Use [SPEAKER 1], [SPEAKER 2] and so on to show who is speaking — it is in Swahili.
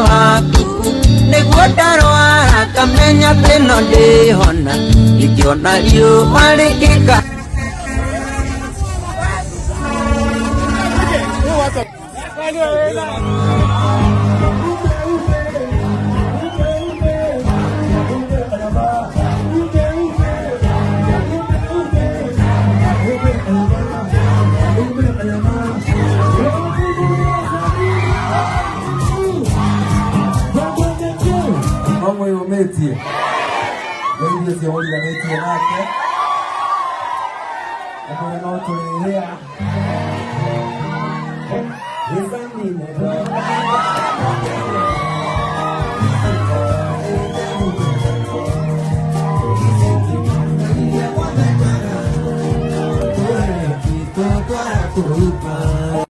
[SPEAKER 1] waku niguo ndarwara kamenya thĩno ndĩhona ingĩona riũa rĩkĩka
[SPEAKER 2] Metie. Ladies, you hold the metie nake. Akore no tulihea. Isani nebo. Kita